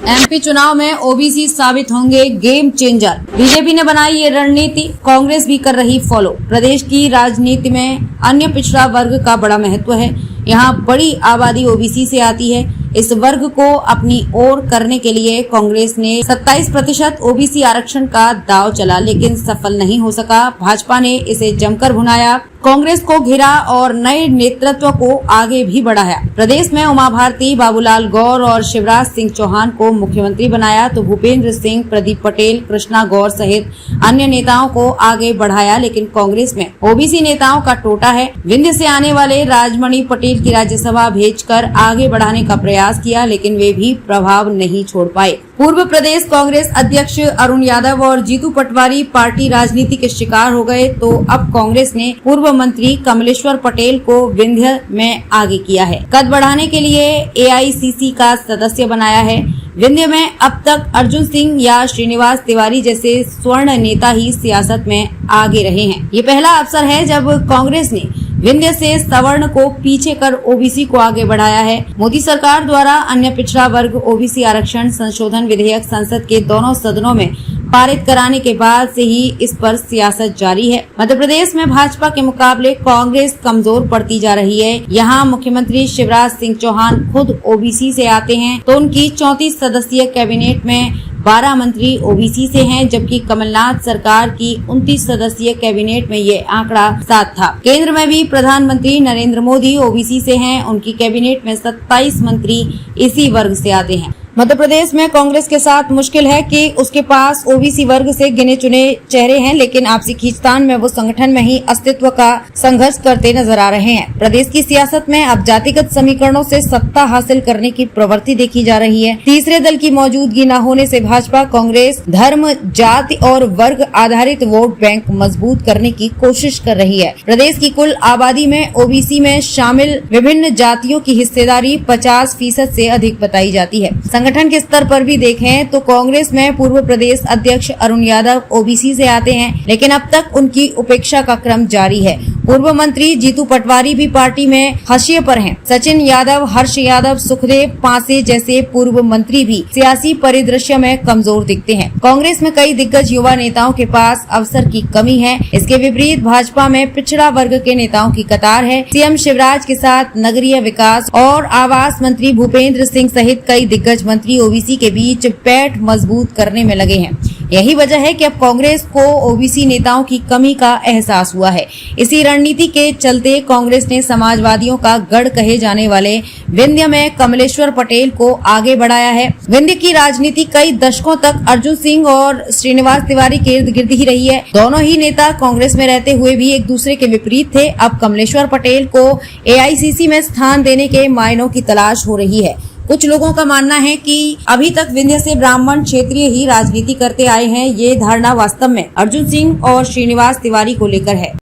MP चुनाव में OBC साबित होंगे गेम चेंजर। बीजेपी ने बनाई ये रणनीति, कांग्रेस भी कर रही फॉलो। प्रदेश की राजनीति में अन्य पिछड़ा वर्ग का बड़ा महत्व है। यहाँ बड़ी आबादी ओबीसी से आती है। इस वर्ग को अपनी ओर करने के लिए कांग्रेस ने 27% ओबीसी आरक्षण का दांव चला, लेकिन सफल नहीं हो सका। भाजपा ने इसे जमकर भुनाया, कांग्रेस को घेरा और नए नेतृत्व को आगे भी बढ़ाया। प्रदेश में उमा भारती, बाबूलाल गौर और शिवराज सिंह चौहान को मुख्यमंत्री बनाया तो भूपेंद्र सिंह, प्रदीप पटेल, कृष्णा गौर सहित अन्य नेताओं को आगे बढ़ाया। लेकिन कांग्रेस में ओबीसी नेताओं का टोटा है। विंध्य से आने वाले राजमणि पटेल की राज्यसभा भेजकर आगे बढ़ाने का प्रयास किया, लेकिन वे भी प्रभाव नहीं छोड़ पाए। पूर्व प्रदेश कांग्रेस अध्यक्ष अरुण यादव और जीतू पटवारी पार्टी राजनीति के शिकार हो गए, तो अब कांग्रेस ने पूर्व मंत्री कमलेश्वर पटेल को विंध्य में आगे किया है। कद बढ़ाने के लिए एआईसीसी का सदस्य बनाया है। विंध्य में अब तक अर्जुन सिंह या श्रीनिवास तिवारी जैसे स्वर्ण नेता ही सियासत में आगे रहे हैं। ये पहला अवसर है जब कांग्रेस ने विंध्य से सवर्ण को पीछे कर ओबीसी को आगे बढ़ाया है। मोदी सरकार द्वारा अन्य पिछड़ा वर्ग ओबीसी आरक्षण संशोधन विधेयक संसद के दोनों सदनों में पारित कराने के बाद से ही इस पर सियासत जारी है। मध्य प्रदेश में भाजपा के मुकाबले कांग्रेस कमजोर पड़ती जा रही है। यहाँ मुख्यमंत्री शिवराज सिंह चौहान खुद ओबीसी से आते हैं, तो उनकी 34 सदस्यीय कैबिनेट में 12 मंत्री ओबीसी से हैं, जबकि कमलनाथ सरकार की 29 सदस्यीय कैबिनेट में ये आंकड़ा 7 था। केंद्र में भी प्रधानमंत्री नरेंद्र मोदी ओबीसी से हैं, उनकी कैबिनेट में 27 मंत्री इसी वर्ग से आते हैं। मध्य प्रदेश में कांग्रेस के साथ मुश्किल है कि उसके पास ओबीसी वर्ग से गिने चुने चेहरे हैं, लेकिन आपसी खींचतान में वो संगठन में ही अस्तित्व का संघर्ष करते नजर आ रहे हैं। प्रदेश की सियासत में अब जातिगत समीकरणों से सत्ता हासिल करने की प्रवृत्ति देखी जा रही है। तीसरे दल की मौजूदगी न होने से भाजपा कांग्रेस धर्म, जाति और वर्ग आधारित वोट बैंक मजबूत करने की कोशिश कर रही है। प्रदेश की कुल आबादी में ओबीसी में शामिल विभिन्न जातियों की हिस्सेदारी 50% से अधिक बताई जाती है। संगठन के स्तर पर भी देखें तो कांग्रेस में पूर्व प्रदेश अध्यक्ष अरुण यादव ओबीसी से आते हैं, लेकिन अब तक उनकी उपेक्षा का क्रम जारी है। पूर्व मंत्री जीतू पटवारी भी पार्टी में हाशिए पर हैं। सचिन यादव, हर्ष यादव, सुखदेव पांसे जैसे पूर्व मंत्री भी सियासी परिदृश्य में कमजोर दिखते हैं। कांग्रेस में कई दिग्गज युवा नेताओं के पास अवसर की कमी है। इसके विपरीत भाजपा में पिछड़ा वर्ग के नेताओं की कतार है। सीएम शिवराज के साथ नगरीय विकास और आवास मंत्री भूपेंद्र सिंह सहित कई दिग्गज मंत्री ओबीसी के बीच पैठ मजबूत करने में लगे हैं। यही वजह है कि अब कांग्रेस को ओबीसी नेताओं की कमी का एहसास हुआ है। इसी रणनीति के चलते कांग्रेस ने समाजवादियों का गढ़ कहे जाने वाले विंध्य में कमलेश्वर पटेल को आगे बढ़ाया है। विंध्य की राजनीति कई दशकों तक अर्जुन सिंह और श्रीनिवास तिवारी के इर्द गिर्द ही रही है। दोनों ही नेता कांग्रेस में रहते हुए भी एक दूसरे के विपरीत थे। अब कमलेश्वर पटेल को एआईसीसी में स्थान देने के मायनों की तलाश हो रही है। कुछ लोगों का मानना है कि अभी तक विंध्य से ब्राह्मण क्षेत्रीय ही राजनीति करते आए हैं। ये धारणा वास्तव में अर्जुन सिंह और श्रीनिवास तिवारी को लेकर है।